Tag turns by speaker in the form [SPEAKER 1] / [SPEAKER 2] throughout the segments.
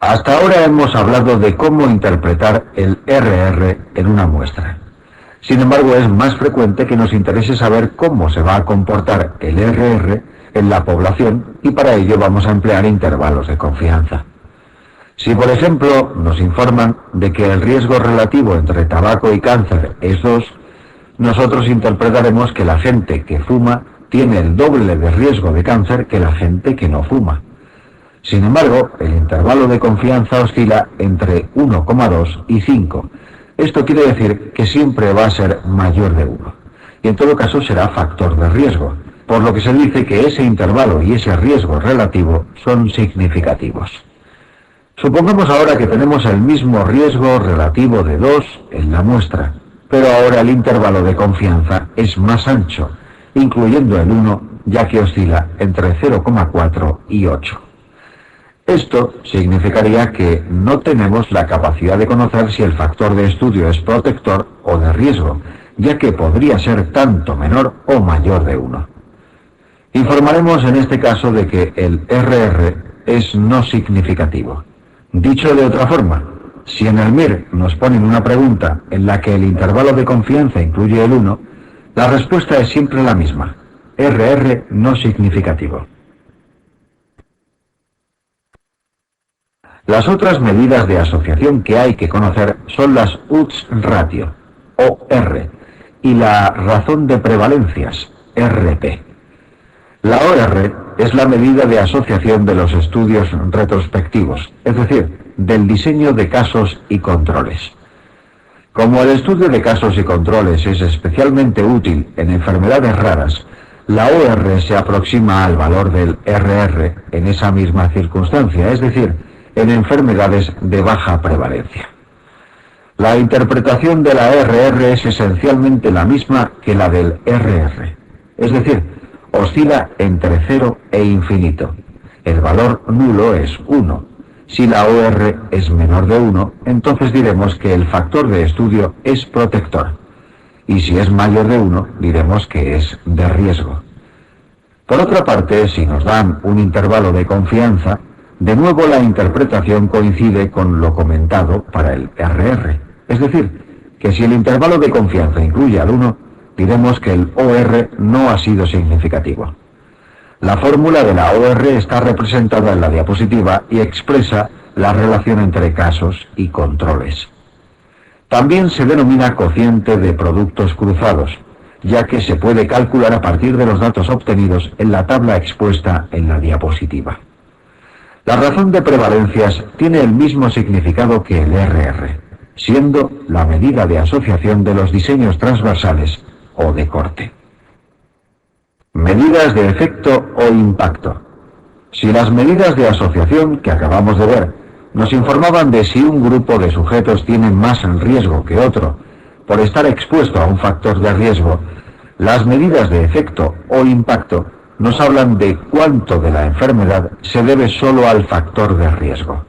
[SPEAKER 1] Hasta ahora hemos hablado de cómo interpretar el RR en una muestra. Sin embargo, es más frecuente que nos interese saber cómo se va a comportar el RR en la población y para ello vamos a emplear intervalos de confianza. Si, por ejemplo, nos informan de que el riesgo relativo entre tabaco y cáncer es 2, nosotros interpretaremos que la gente que fuma tiene el doble de riesgo de cáncer que la gente que no fuma. Sin embargo, el intervalo de confianza oscila entre 1,2 y 5. Esto quiere decir que siempre va a ser mayor de 1. Y en todo caso será factor de riesgo, por lo que se dice que ese intervalo y ese riesgo relativo son significativos. Supongamos ahora que tenemos el mismo riesgo relativo de 2 en la muestra, pero ahora el intervalo de confianza es más ancho, incluyendo el 1, ya que oscila entre 0,4 y 8. Esto significaría que no tenemos la capacidad de conocer si el factor de estudio es protector o de riesgo, ya que podría ser tanto menor o mayor de 1. Informaremos en este caso de que el RR es no significativo. Dicho de otra forma, si en el MIR nos ponen una pregunta en la que el intervalo de confianza incluye el 1, la respuesta es siempre la misma: RR no significativo. Las otras medidas de asociación que hay que conocer son las Odds Ratio, OR, y la razón de prevalencias, RP. La OR es la medida de asociación de los estudios retrospectivos, es decir, del diseño de casos y controles. Como el estudio de casos y controles es especialmente útil en enfermedades raras, la OR se aproxima al valor del RR en esa misma circunstancia, es decir, en enfermedades de baja prevalencia. La interpretación de la RR es esencialmente la misma que la del RR, es decir, oscila entre 0 e infinito. El valor nulo es 1. Si la OR es menor de 1, entonces diremos que el factor de estudio es protector. Y si es mayor de 1, diremos que es de riesgo. Por otra parte, si nos dan un intervalo de confianza, de nuevo la interpretación coincide con lo comentado para el RR. Es decir, que si el intervalo de confianza incluye al 1, diremos que el OR no ha sido significativo. La fórmula de la OR está representada en la diapositiva y expresa la relación entre casos y controles. También se denomina cociente de productos cruzados, ya que se puede calcular a partir de los datos obtenidos en la tabla expuesta en la diapositiva. La razón de prevalencias tiene el mismo significado que el RR, siendo la medida de asociación de los diseños transversales o de corte. Medidas de efecto o impacto. Si las medidas de asociación que acabamos de ver nos informaban de si un grupo de sujetos tiene más riesgo que otro por estar expuesto a un factor de riesgo, las medidas de efecto o impacto nos hablan de cuánto de la enfermedad se debe solo al factor de riesgo.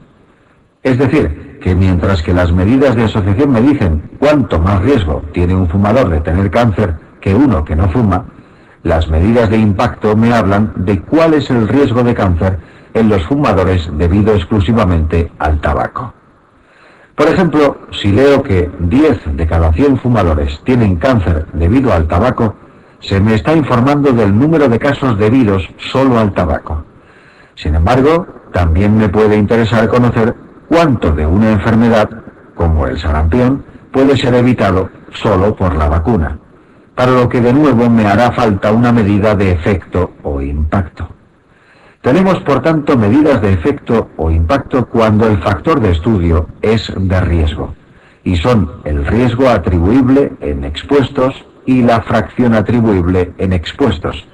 [SPEAKER 1] Es decir, que mientras que las medidas de asociación me dicen cuánto más riesgo tiene un fumador de tener cáncer que uno que no fuma, las medidas de impacto me hablan de cuál es el riesgo de cáncer en los fumadores debido exclusivamente al tabaco. Por ejemplo, si leo que 10 de cada 100 fumadores tienen cáncer debido al tabaco, se me está informando del número de casos debidos solo al tabaco. Sin embargo, también me puede interesar conocer cuánto de una enfermedad, como el sarampión, puede ser evitado solo por la vacuna, para lo que de nuevo me hará falta una medida de efecto o impacto. Tenemos, por tanto, medidas de efecto o impacto cuando el factor de estudio es de riesgo, y son el riesgo atribuible en expuestos y la fracción atribuible en expuestos,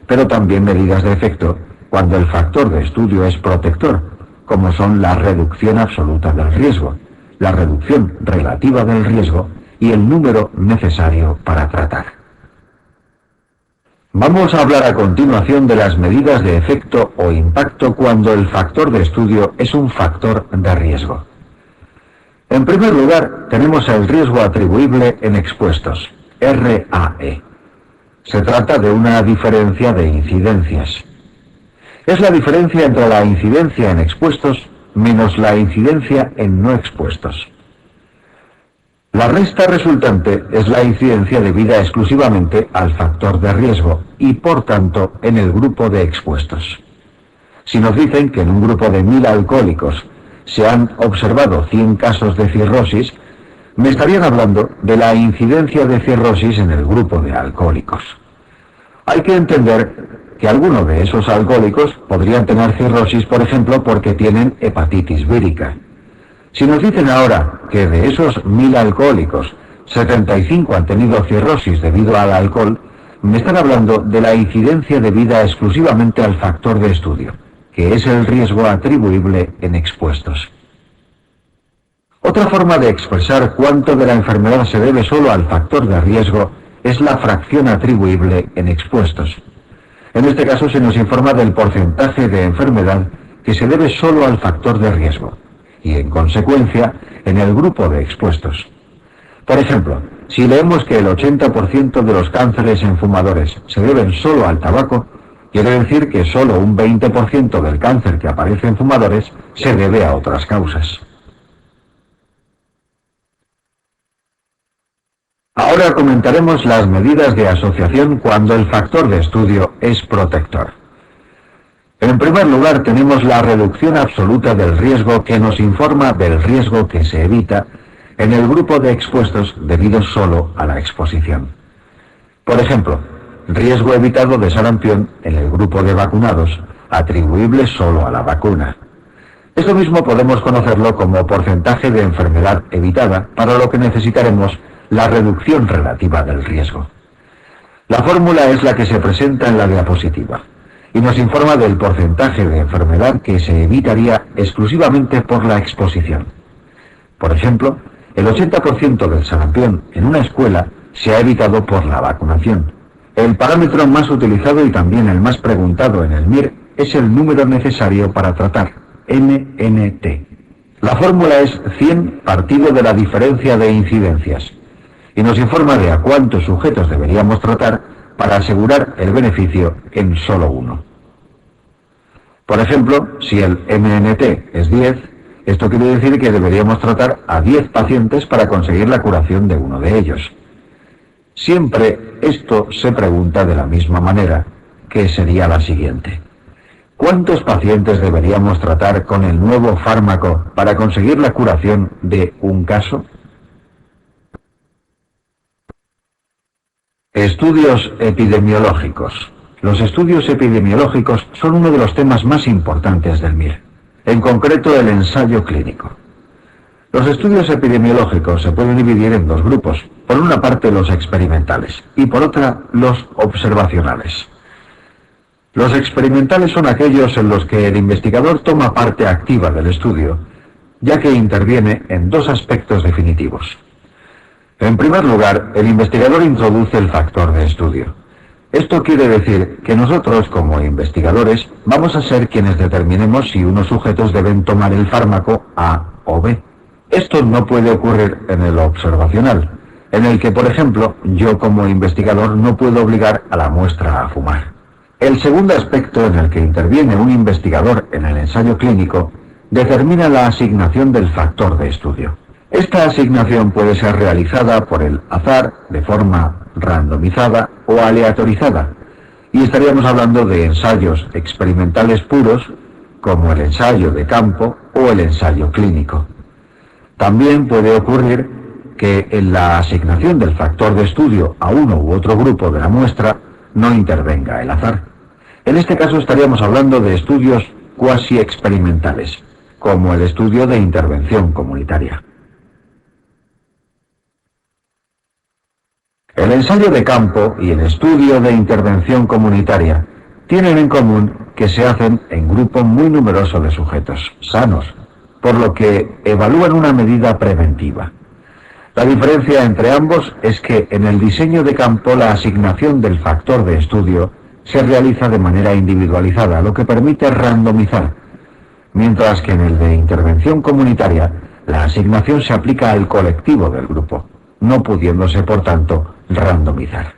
[SPEAKER 1] pero también medidas de efecto cuando el factor de estudio es protector, como son la reducción absoluta del riesgo, la reducción relativa del riesgo y el número necesario para tratar. Vamos a hablar a continuación de las medidas de efecto o impacto cuando el factor de estudio es un factor de riesgo. En primer lugar, tenemos el riesgo atribuible en expuestos, RAE. Se trata de una diferencia de incidencias. Es la diferencia entre la incidencia en expuestos menos la incidencia en no expuestos. La resta resultante es la incidencia debida exclusivamente al factor de riesgo y, por tanto, en el grupo de expuestos. Si nos dicen que en un grupo de 1000 alcohólicos se han observado 100 casos de cirrosis, me estarían hablando de la incidencia de cirrosis en el grupo de alcohólicos. Hay que entender que algunos de esos alcohólicos podrían tener cirrosis, por ejemplo, porque tienen hepatitis vírica. Si nos dicen ahora que de esos 1000 alcohólicos, 75 han tenido cirrosis debido al alcohol, me están hablando de la incidencia debida exclusivamente al factor de estudio, que es el riesgo atribuible en expuestos. Otra forma de expresar cuánto de la enfermedad se debe solo al factor de riesgo es la fracción atribuible en expuestos. En este caso se nos informa del porcentaje de enfermedad que se debe solo al factor de riesgo y, en consecuencia, en el grupo de expuestos. Por ejemplo, si leemos que el 80% de los cánceres en fumadores se deben solo al tabaco, quiere decir que solo un 20% del cáncer que aparece en fumadores se debe a otras causas. Ahora comentaremos las medidas de asociación cuando el factor de estudio es protector. En primer lugar, tenemos la reducción absoluta del riesgo, que nos informa del riesgo que se evita en el grupo de expuestos debido solo a la exposición. Por ejemplo, riesgo evitado de sarampión en el grupo de vacunados, atribuible solo a la vacuna. Esto mismo podemos conocerlo como porcentaje de enfermedad evitada, para lo que necesitaremos la reducción relativa del riesgo. La fórmula es la que se presenta en la diapositiva y nos informa del porcentaje de enfermedad que se evitaría exclusivamente por la exposición. Por ejemplo, el 80% del sarampión en una escuela se ha evitado por la vacunación. El parámetro más utilizado y también el más preguntado en el MIR es el número necesario para tratar, NNT. La fórmula es 100 partido de la diferencia de incidencias y nos informa de a cuántos sujetos deberíamos tratar para asegurar el beneficio en solo uno. Por ejemplo, si el MNT es 10, esto quiere decir que deberíamos tratar a 10 pacientes para conseguir la curación de uno de ellos. Siempre esto se pregunta de la misma manera, que sería la siguiente: ¿cuántos pacientes deberíamos tratar con el nuevo fármaco para conseguir la curación de un caso? Estudios epidemiológicos. Los estudios epidemiológicos son uno de los temas más importantes del MIR, en concreto el ensayo clínico. Los estudios epidemiológicos se pueden dividir en dos grupos: por una parte los experimentales y por otra los observacionales. Los experimentales son aquellos en los que el investigador toma parte activa del estudio, ya que interviene en dos aspectos definitivos. En primer lugar, el investigador introduce el factor de estudio. Esto quiere decir que nosotros, como investigadores, vamos a ser quienes determinemos si unos sujetos deben tomar el fármaco A o B. Esto no puede ocurrir en el observacional, en el que, por ejemplo, yo como investigador no puedo obligar a la muestra a fumar. El segundo aspecto en el que interviene un investigador en el ensayo clínico determina la asignación del factor de estudio. Esta asignación puede ser realizada por el azar, de forma randomizada o aleatorizada, y estaríamos hablando de ensayos experimentales puros, como el ensayo de campo o el ensayo clínico. También puede ocurrir que en la asignación del factor de estudio a uno u otro grupo de la muestra no intervenga el azar. En este caso estaríamos hablando de estudios cuasi experimentales, como el estudio de intervención comunitaria. El ensayo de campo y el estudio de intervención comunitaria tienen en común que se hacen en grupo muy numeroso de sujetos sanos, por lo que evalúan una medida preventiva. La diferencia entre ambos es que en el diseño de campo la asignación del factor de estudio se realiza de manera individualizada, lo que permite randomizar, mientras que en el de intervención comunitaria la asignación se aplica al colectivo del grupo, no pudiéndose, por tanto, randomizar.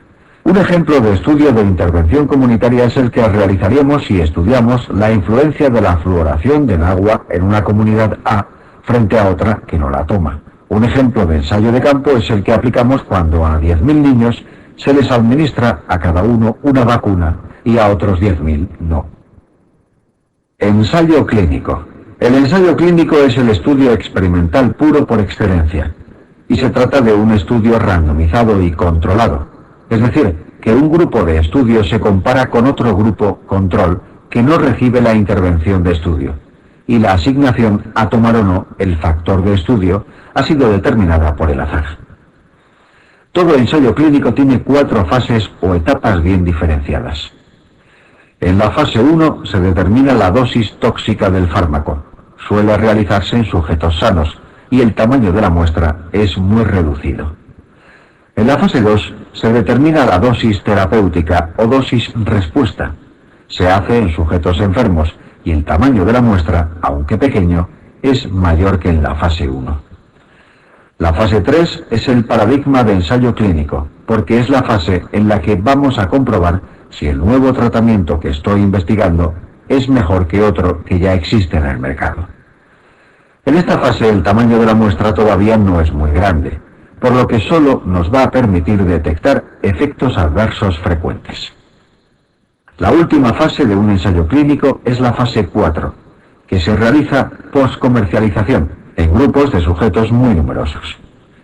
[SPEAKER 1] Un ejemplo de estudio de intervención comunitaria es el que realizaríamos si estudiamos la influencia de la fluoración del agua en una comunidad A frente a otra que no la toma. Un ejemplo de ensayo de campo es el que aplicamos cuando a 10.000 niños se les administra a cada uno una vacuna y a otros 10.000 no. Ensayo clínico. El ensayo clínico es el estudio experimental puro por excelencia, y se trata de un estudio randomizado y controlado, es decir, que un grupo de estudio se compara con otro grupo control que no recibe la intervención de estudio, y la asignación a tomar o no el factor de estudio ha sido determinada por el azar. Todo ensayo clínico tiene 4 fases o etapas bien diferenciadas. En la fase 1 se determina la dosis tóxica del fármaco. Suele realizarse en sujetos sanos y el tamaño de la muestra es muy reducido. En la fase 2 se determina la dosis terapéutica o dosis respuesta. Se hace en sujetos enfermos y el tamaño de la muestra, aunque pequeño, es mayor que en la fase 1. La fase 3 es el paradigma de ensayo clínico, porque es la fase en la que vamos a comprobar si el nuevo tratamiento que estoy investigando es mejor que otro que ya existe en el mercado. En esta fase el tamaño de la muestra todavía no es muy grande, por lo que solo nos va a permitir detectar efectos adversos frecuentes. La última fase de un ensayo clínico es la fase 4, que se realiza post-comercialización en grupos de sujetos muy numerosos.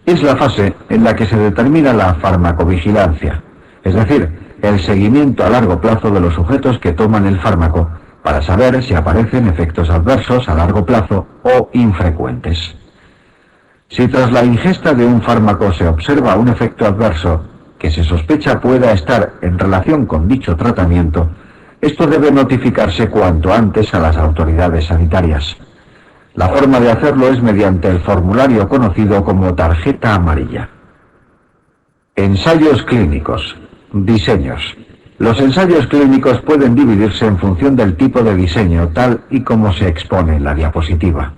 [SPEAKER 1] Es la fase en la que se determina la farmacovigilancia, es decir, el seguimiento a largo plazo de los sujetos que toman el fármaco para saber si aparecen efectos adversos a largo plazo o infrecuentes. Si tras la ingesta de un fármaco se observa un efecto adverso que se sospecha pueda estar en relación con dicho tratamiento, esto debe notificarse cuanto antes a las autoridades sanitarias. La forma de hacerlo es mediante el formulario conocido como tarjeta amarilla. Ensayos clínicos. Diseños. Los ensayos clínicos pueden dividirse en función del tipo de diseño, tal y como se expone en la diapositiva.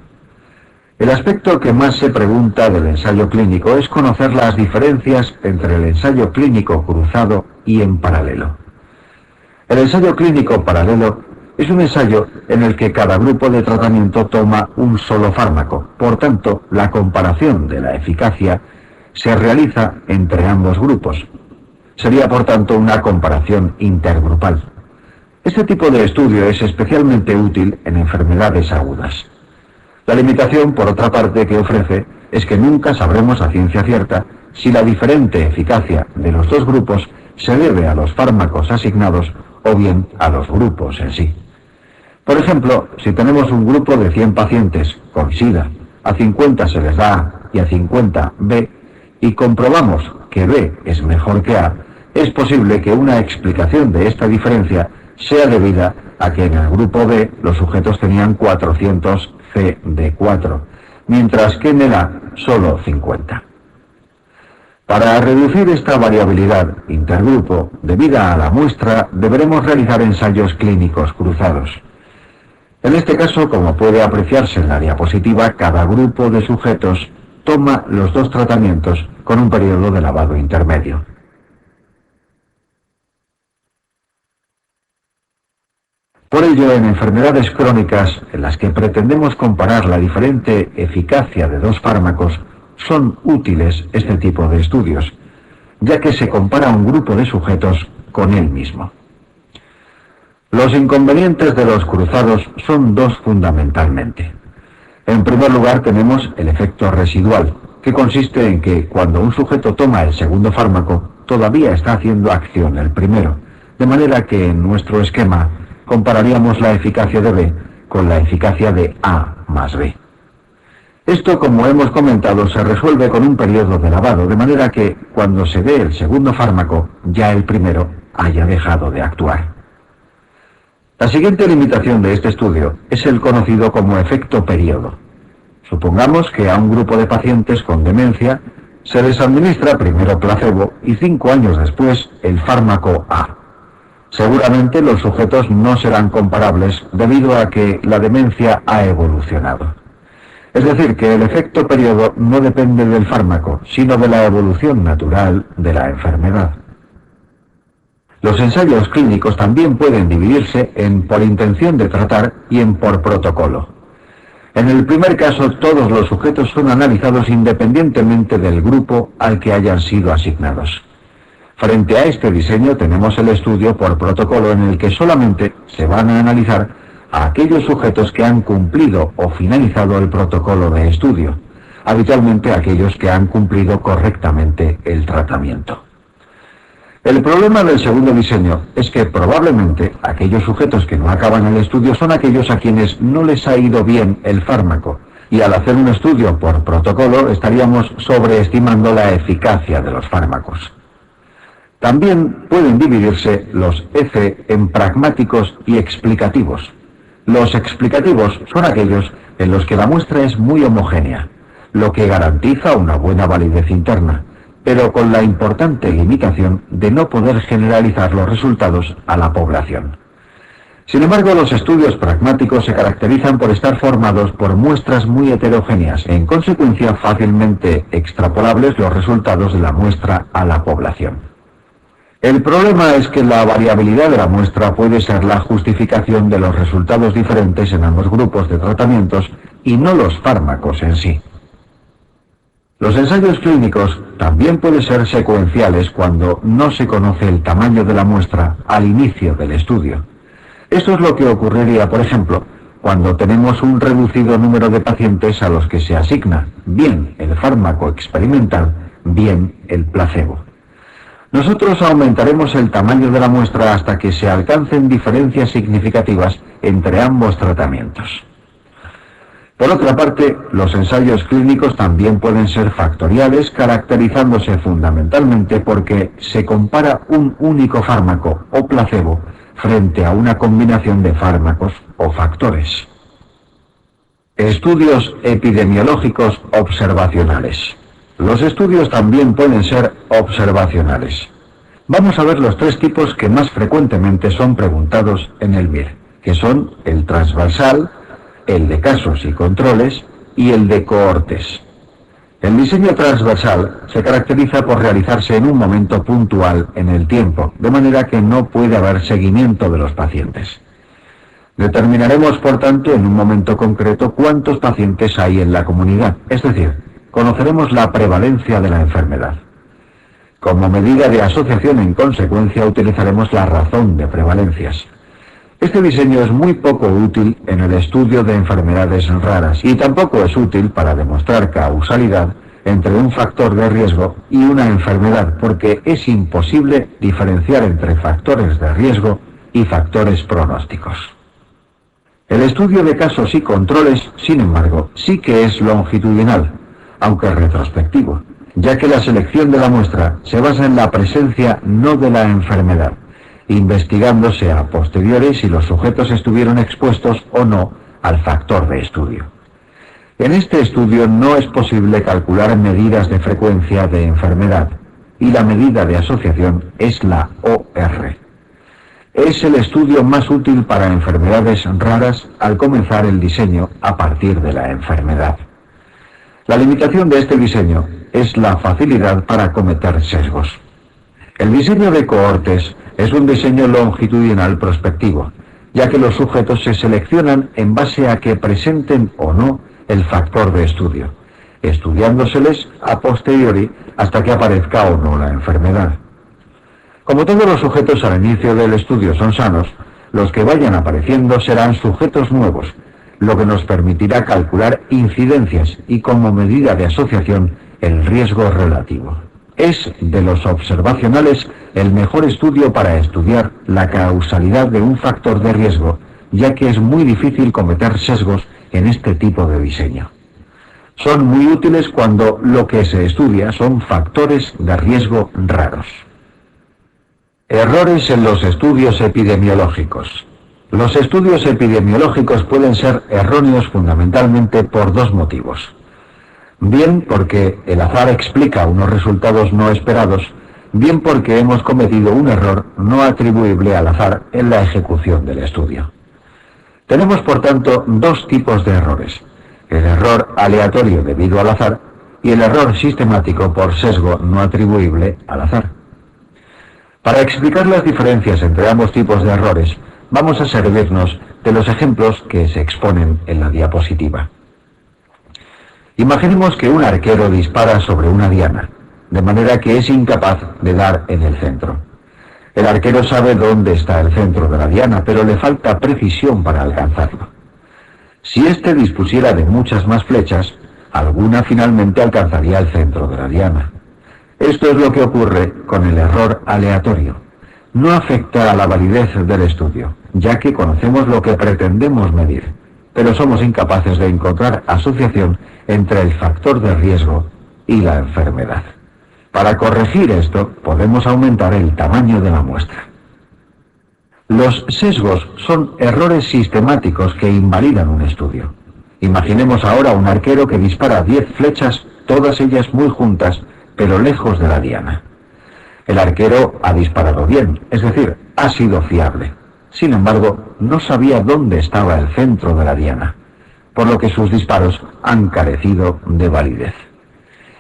[SPEAKER 1] El aspecto que más se pregunta del ensayo clínico es conocer las diferencias entre el ensayo clínico cruzado y en paralelo. El ensayo clínico paralelo es un ensayo en el que cada grupo de tratamiento toma un solo fármaco. Por tanto, la comparación de la eficacia se realiza entre ambos grupos. Sería, por tanto, una comparación intergrupal. Este tipo de estudio es especialmente útil en enfermedades agudas. La limitación, por otra parte, que ofrece es que nunca sabremos a ciencia cierta si la diferente eficacia de los dos grupos se debe a los fármacos asignados o bien a los grupos en sí. Por ejemplo, si tenemos un grupo de 100 pacientes con SIDA, a 50 se les da A y a 50 B, y comprobamos que B es mejor que A, es posible que una explicación de esta diferencia sea debida a que en el grupo B los sujetos tenían 400 CD4, mientras que en el A solo 50. Para reducir esta variabilidad intergrupo debida a la muestra, deberemos realizar ensayos clínicos cruzados. En este caso, como puede apreciarse en la diapositiva, cada grupo de sujetos toma los dos tratamientos con un periodo de lavado intermedio. Por ello, en enfermedades crónicas en las que pretendemos comparar la diferente eficacia de dos fármacos, son útiles este tipo de estudios, ya que se compara un grupo de sujetos con él mismo. Los inconvenientes de los cruzados son dos fundamentalmente. En primer lugar, tenemos el efecto residual, que consiste en que cuando un sujeto toma el segundo fármaco, todavía está haciendo acción el primero, de manera que en nuestro esquema compararíamos la eficacia de B con la eficacia de A más B. Esto, como hemos comentado, se resuelve con un periodo de lavado, de manera que cuando se dé el segundo fármaco, ya el primero haya dejado de actuar. La siguiente limitación de este estudio es el conocido como efecto periodo. Supongamos que a un grupo de pacientes con demencia se les administra primero placebo y 5 años después el fármaco A. Seguramente los sujetos no serán comparables debido a que la demencia ha evolucionado. Es decir, que el efecto periodo no depende del fármaco, sino de la evolución natural de la enfermedad. Los ensayos clínicos también pueden dividirse en por intención de tratar y en por protocolo. En el primer caso, todos los sujetos son analizados independientemente del grupo al que hayan sido asignados. Frente a este diseño tenemos el estudio por protocolo, en el que solamente se van a analizar a aquellos sujetos que han cumplido o finalizado el protocolo de estudio, habitualmente aquellos que han cumplido correctamente el tratamiento. El problema del segundo diseño es que probablemente aquellos sujetos que no acaban el estudio son aquellos a quienes no les ha ido bien el fármaco, y al hacer un estudio por protocolo estaríamos sobreestimando la eficacia de los fármacos. También pueden dividirse los EC en pragmáticos y explicativos. Los explicativos son aquellos en los que la muestra es muy homogénea, lo que garantiza una buena validez interna, pero con la importante limitación de no poder generalizar los resultados a la población. Sin embargo, los estudios pragmáticos se caracterizan por estar formados por muestras muy heterogéneas e, en consecuencia, fácilmente extrapolables los resultados de la muestra a la población. El problema es que la variabilidad de la muestra puede ser la justificación de los resultados diferentes en ambos grupos de tratamientos y no los fármacos en sí. Los ensayos clínicos también pueden ser secuenciales cuando no se conoce el tamaño de la muestra al inicio del estudio. Esto es lo que ocurriría, por ejemplo, cuando tenemos un reducido número de pacientes a los que se asigna bien el fármaco experimental, bien el placebo. Nosotros aumentaremos el tamaño de la muestra hasta que se alcancen diferencias significativas entre ambos tratamientos. Por otra parte, los ensayos clínicos también pueden ser factoriales, caracterizándose fundamentalmente porque se compara un único fármaco o placebo frente a una combinación de fármacos o factores. Estudios epidemiológicos observacionales. Los estudios también pueden ser observacionales. Vamos a ver los tres tipos que más frecuentemente son preguntados en el MIR, que son el transversal, el de casos y controles y el de cohortes. El diseño transversal se caracteriza por realizarse en un momento puntual en el tiempo, de manera que no puede haber seguimiento de los pacientes. Determinaremos, por tanto, en un momento concreto cuántos pacientes hay en la comunidad, es decir, conoceremos la prevalencia de la enfermedad. Como medida de asociación, en consecuencia, utilizaremos la razón de prevalencias. Este diseño es muy poco útil en el estudio de enfermedades raras y tampoco es útil para demostrar causalidad entre un factor de riesgo y una enfermedad, porque es imposible diferenciar entre factores de riesgo y factores pronósticos. El estudio de casos y controles, sin embargo, sí que es longitudinal, aunque retrospectivo, ya que la selección de la muestra se basa en la presencia no de la enfermedad, investigándose a posteriori si los sujetos estuvieron expuestos o no al factor de estudio. En este estudio no es posible calcular medidas de frecuencia de enfermedad y la medida de asociación es la OR. Es el estudio más útil para enfermedades raras al comenzar el diseño a partir de la enfermedad. La limitación de este diseño es la facilidad para cometer sesgos. El diseño de cohortes es un diseño longitudinal prospectivo, ya que los sujetos se seleccionan en base a que presenten o no el factor de estudio, estudiándoseles a posteriori hasta que aparezca o no la enfermedad. Como todos los sujetos al inicio del estudio son sanos, los que vayan apareciendo serán sujetos nuevos, lo que nos permitirá calcular incidencias y, como medida de asociación, el riesgo relativo. Es, de los observacionales, el mejor estudio para estudiar la causalidad de un factor de riesgo, ya que es muy difícil cometer sesgos en este tipo de diseño. Son muy útiles cuando lo que se estudia son factores de riesgo raros. Errores en los estudios epidemiológicos. Los estudios epidemiológicos pueden ser erróneos fundamentalmente por dos motivos. Bien porque el azar explica unos resultados no esperados, bien porque hemos cometido un error no atribuible al azar en la ejecución del estudio. Tenemos, por tanto, dos tipos de errores: el error aleatorio debido al azar y el error sistemático por sesgo no atribuible al azar. Para explicar las diferencias entre ambos tipos de errores, vamos a servirnos de los ejemplos que se exponen en la diapositiva. Imaginemos que un arquero dispara sobre una diana, de manera que es incapaz de dar en el centro. El arquero sabe dónde está el centro de la diana, pero le falta precisión para alcanzarlo. Si éste dispusiera de muchas más flechas, alguna finalmente alcanzaría el centro de la diana. Esto es lo que ocurre con el error aleatorio. No afecta a la validez del estudio, ya que conocemos lo que pretendemos medir, pero somos incapaces de encontrar asociación entre el factor de riesgo y la enfermedad. Para corregir esto, podemos aumentar el tamaño de la muestra. Los sesgos son errores sistemáticos que invalidan un estudio. Imaginemos ahora un arquero que dispara 10 flechas, todas ellas muy juntas, pero lejos de la diana. El arquero ha disparado bien, es decir, ha sido fiable. Sin embargo, no sabía dónde estaba el centro de la diana, por lo que sus disparos han carecido de validez.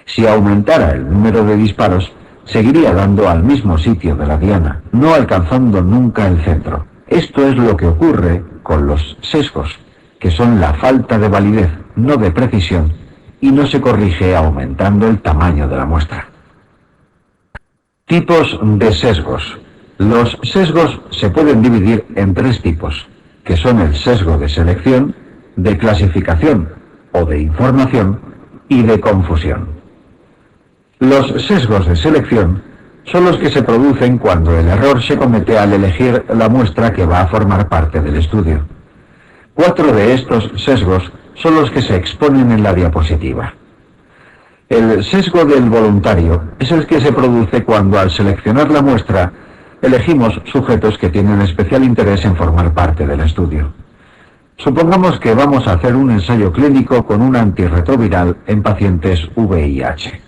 [SPEAKER 1] Si aumentara el número de disparos, seguiría dando al mismo sitio de la diana, no alcanzando nunca el centro. Esto es lo que ocurre con los sesgos, que son la falta de validez, no de precisión, y no se corrige aumentando el tamaño de la muestra. Tipos de sesgos. Los sesgos se pueden dividir en 3 tipos, que son el sesgo de selección, de clasificación o de información y de confusión. Los sesgos de selección son los que se producen cuando el error se comete al elegir la muestra que va a formar parte del estudio. 4 de estos sesgos son los que se exponen en la diapositiva. El sesgo del voluntario es el que se produce cuando al seleccionar la muestra elegimos sujetos que tienen especial interés en formar parte del estudio. Supongamos que vamos a hacer un ensayo clínico con un antirretroviral en pacientes VIH.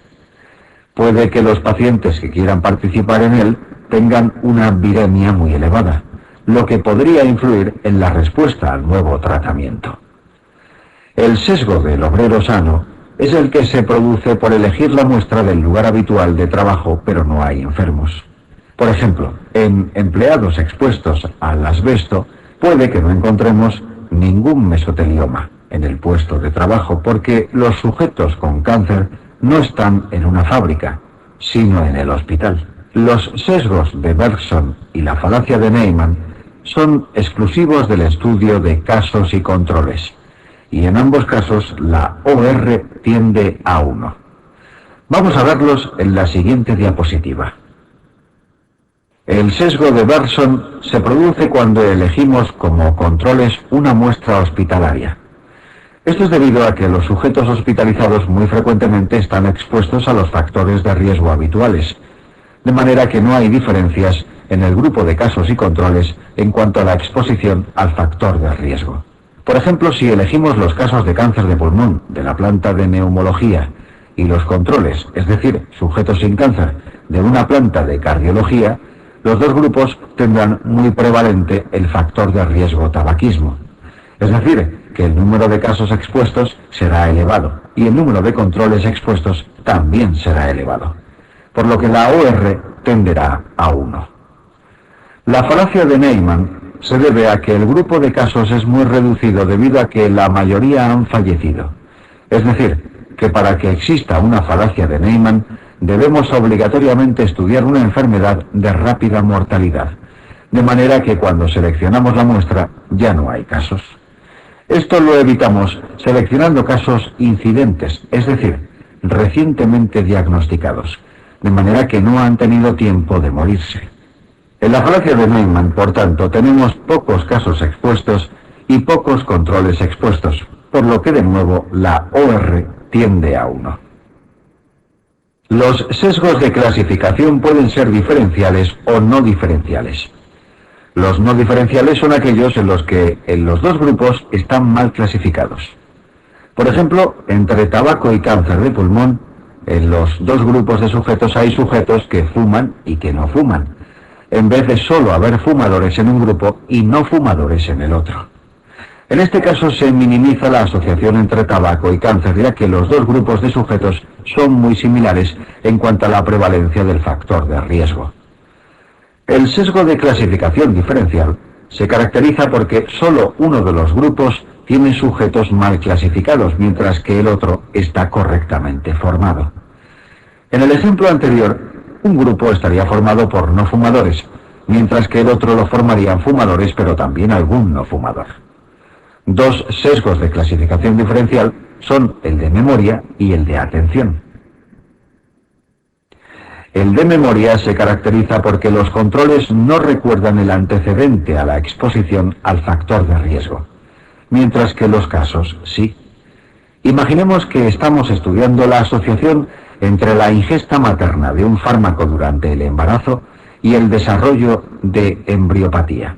[SPEAKER 1] Puede que los pacientes que quieran participar en él tengan una viremia muy elevada, lo que podría influir en la respuesta al nuevo tratamiento. El sesgo del obrero sano es el que se produce por elegir la muestra del lugar habitual de trabajo, pero no hay enfermos. Por ejemplo, en empleados expuestos al asbesto, puede que no encontremos ningún mesotelioma en el puesto de trabajo, porque los sujetos con cáncer no están en una fábrica, sino en el hospital. Los sesgos de Bergson y la falacia de Neyman son exclusivos del estudio de casos y controles, y en ambos casos la OR tiende a 1. Vamos a verlos en la siguiente diapositiva. El sesgo de Bergson se produce cuando elegimos como controles una muestra hospitalaria. Esto es debido a que los sujetos hospitalizados muy frecuentemente están expuestos a los factores de riesgo habituales, de manera que no hay diferencias en el grupo de casos y controles en cuanto a la exposición al factor de riesgo. Por ejemplo, si elegimos los casos de cáncer de pulmón de la planta de neumología y los controles, es decir, sujetos sin cáncer, de una planta de cardiología, los dos grupos tendrán muy prevalente el factor de riesgo tabaquismo. Es decir, que el número de casos expuestos será elevado y el número de controles expuestos también será elevado, por lo que la OR tenderá a 1. La falacia de Neyman se debe a que el grupo de casos es muy reducido debido a que la mayoría han fallecido. Es decir, que para que exista una falacia de Neyman debemos obligatoriamente estudiar una enfermedad de rápida mortalidad, de manera que cuando seleccionamos la muestra ya no hay casos. Esto lo evitamos seleccionando casos incidentes, es decir, recientemente diagnosticados, de manera que no han tenido tiempo de morirse. En la falacia de Neyman, por tanto, tenemos pocos casos expuestos y pocos controles expuestos, por lo que de nuevo la OR tiende a 1. Los sesgos de clasificación pueden ser diferenciales o no diferenciales. Los no diferenciales son aquellos en los que los dos grupos están mal clasificados. Por ejemplo, entre tabaco y cáncer de pulmón, en los dos grupos de sujetos hay sujetos que fuman y que no fuman, en vez de solo haber fumadores en un grupo y no fumadores en el otro. En este caso se minimiza la asociación entre tabaco y cáncer, ya que los dos grupos de sujetos son muy similares en cuanto a la prevalencia del factor de riesgo. El sesgo de clasificación diferencial se caracteriza porque solo uno de los grupos tiene sujetos mal clasificados, mientras que el otro está correctamente formado. En el ejemplo anterior, un grupo estaría formado por no fumadores, mientras que el otro lo formarían fumadores, pero también algún no fumador. Dos sesgos de clasificación diferencial son el de memoria y el de atención. El de memoria se caracteriza porque los controles no recuerdan el antecedente a la exposición al factor de riesgo, mientras que los casos sí. Imaginemos que estamos estudiando la asociación entre la ingesta materna de un fármaco durante el embarazo y el desarrollo de embriopatía.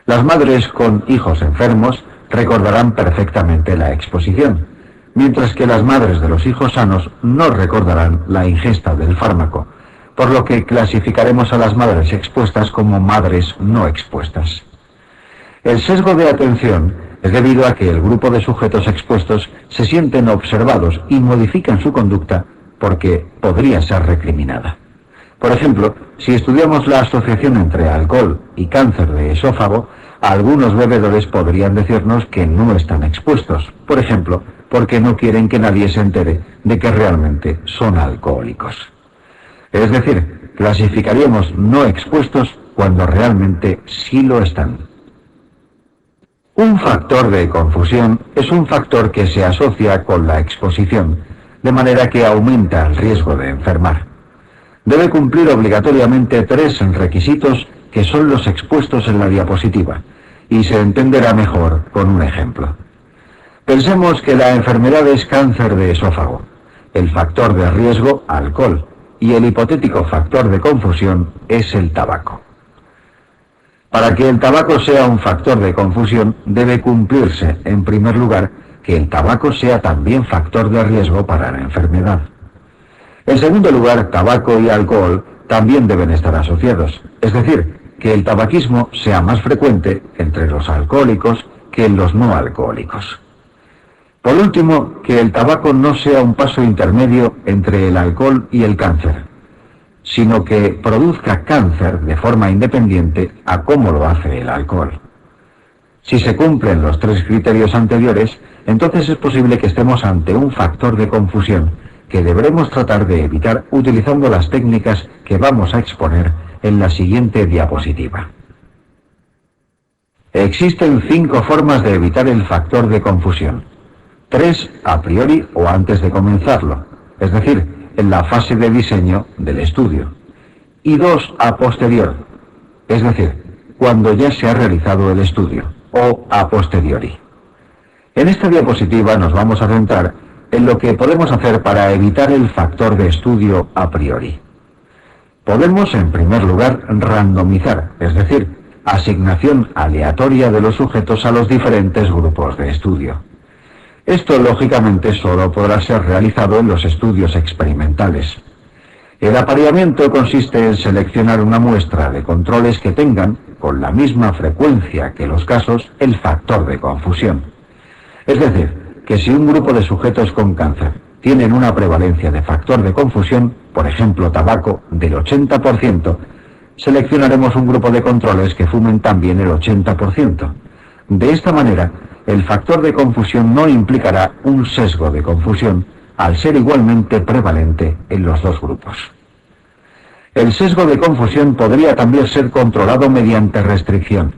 [SPEAKER 1] Las madres con hijos enfermos recordarán perfectamente la exposición, mientras que las madres de los hijos sanos no recordarán la ingesta del fármaco, por lo que clasificaremos a las madres expuestas como madres no expuestas. El sesgo de atención es debido a que el grupo de sujetos expuestos se sienten observados y modifican su conducta porque podría ser recriminada. Por ejemplo, si estudiamos la asociación entre alcohol y cáncer de esófago, algunos bebedores podrían decirnos que no están expuestos, por ejemplo, porque no quieren que nadie se entere de que realmente son alcohólicos. Es decir, clasificaríamos no expuestos cuando realmente sí lo están. Un factor de confusión es un factor que se asocia con la exposición, de manera que aumenta el riesgo de enfermar. Debe cumplir obligatoriamente 3 requisitos que son los expuestos en la diapositiva, y se entenderá mejor con un ejemplo. Pensemos que la enfermedad es cáncer de esófago, el factor de riesgo, alcohol, y el hipotético factor de confusión es el tabaco. Para que el tabaco sea un factor de confusión, debe cumplirse, en primer lugar, que el tabaco sea también factor de riesgo para la enfermedad. En segundo lugar, tabaco y alcohol también deben estar asociados, es decir, que el tabaquismo sea más frecuente entre los alcohólicos que en los no alcohólicos. Por último, que el tabaco no sea un paso intermedio entre el alcohol y el cáncer, sino que produzca cáncer de forma independiente a cómo lo hace el alcohol. Si se cumplen los 3 criterios anteriores, entonces es posible que estemos ante un factor de confusión que deberemos tratar de evitar utilizando las técnicas que vamos a exponer en la siguiente diapositiva. Existen 5 formas de evitar el factor de confusión. 3 a priori o antes de comenzarlo, es decir, en la fase de diseño del estudio. Y 2 a posterior, es decir, cuando ya se ha realizado el estudio, o a posteriori. En esta diapositiva nos vamos a centrar en lo que podemos hacer para evitar el factor de estudio a priori. Podemos, en primer lugar, randomizar, es decir, asignación aleatoria de los sujetos a los diferentes grupos de estudio. Esto, lógicamente, solo podrá ser realizado en los estudios experimentales. El apareamiento consiste en seleccionar una muestra de controles que tengan, con la misma frecuencia que los casos, el factor de confusión. Es decir, que si un grupo de sujetos con cáncer tienen una prevalencia de factor de confusión, por ejemplo tabaco, del 80%, seleccionaremos un grupo de controles que fumen también el 80%. De esta manera, el factor de confusión no implicará un sesgo de confusión, al ser igualmente prevalente en los 2 grupos. El sesgo de confusión podría también ser controlado mediante restricción,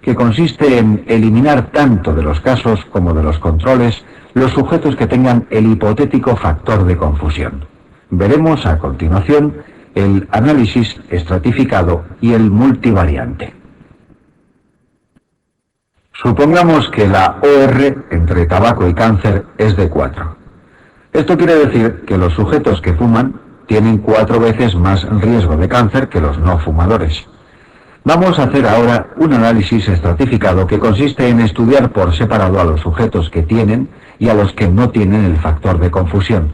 [SPEAKER 1] que consiste en eliminar tanto de los casos como de los controles los sujetos que tengan el hipotético factor de confusión. Veremos a continuación el análisis estratificado y el multivariante. Supongamos que la OR entre tabaco y cáncer es de 4. Esto quiere decir que los sujetos que fuman tienen 4 veces más riesgo de cáncer que los no fumadores. Vamos a hacer ahora un análisis estratificado que consiste en estudiar por separado a los sujetos que tienen y a los que no tienen el factor de confusión.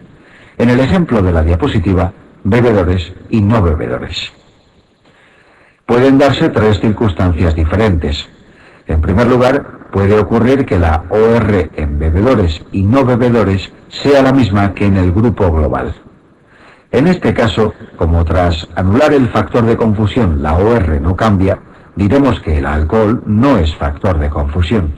[SPEAKER 1] En el ejemplo de la diapositiva, bebedores y no bebedores. Pueden darse 3 circunstancias diferentes. En primer lugar, puede ocurrir que la OR en bebedores y no bebedores sea la misma que en el grupo global. En este caso, como tras anular el factor de confusión la OR no cambia, diremos que el alcohol no es factor de confusión.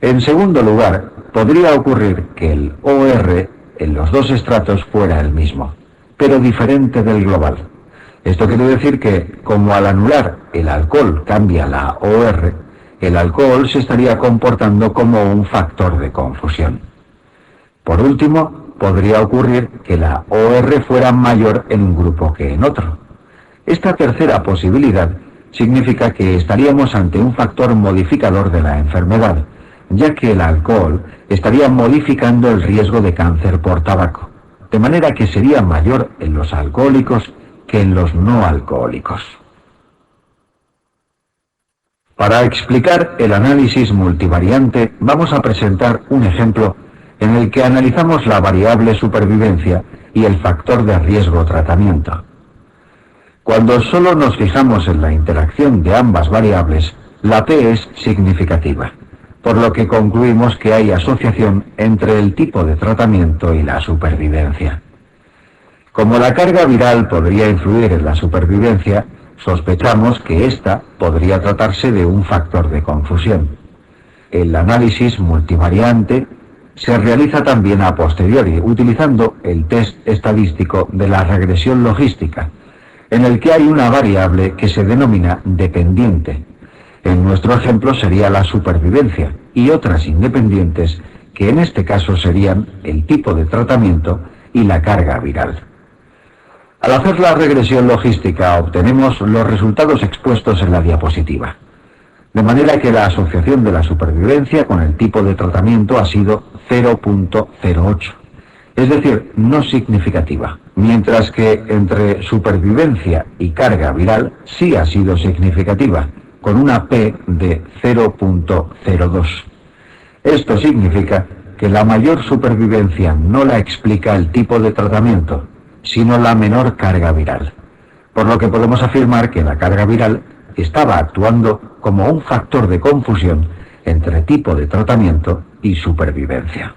[SPEAKER 1] En segundo lugar, podría ocurrir que el OR en los dos estratos fuera el mismo, pero diferente del global. Esto quiere decir que, como al anular el alcohol cambia la OR, el alcohol se estaría comportando como un factor de confusión. Por último, podría ocurrir que la OR fuera mayor en un grupo que en otro. Esta tercera posibilidad significa que estaríamos ante un factor modificador de la enfermedad, ya que el alcohol estaría modificando el riesgo de cáncer por tabaco, de manera que sería mayor en los alcohólicos que en los no alcohólicos. Para explicar el análisis multivariante, vamos a presentar un ejemplo en el que analizamos la variable supervivencia y el factor de riesgo tratamiento. Cuando solo nos fijamos en la interacción de ambas variables, la P es significativa, por lo que concluimos que hay asociación entre el tipo de tratamiento y la supervivencia. Como la carga viral podría influir en la supervivencia, sospechamos que ésta podría tratarse de un factor de confusión. El análisis multivariante se realiza también a posteriori, utilizando el test estadístico de la regresión logística, en el que hay una variable que se denomina dependiente. En nuestro ejemplo sería la supervivencia, y otras independientes, que en este caso serían el tipo de tratamiento y la carga viral. Al hacer la regresión logística obtenemos los resultados expuestos en la diapositiva. De manera que la asociación de la supervivencia con el tipo de tratamiento ha sido 0.08, es decir, no significativa, mientras que entre supervivencia y carga viral sí ha sido significativa, con una P de 0.02. Esto significa que la mayor supervivencia no la explica el tipo de tratamiento, sino la menor carga viral, por lo que podemos afirmar que la carga viral estaba actuando como un factor de confusión entre tipo de tratamiento y supervivencia.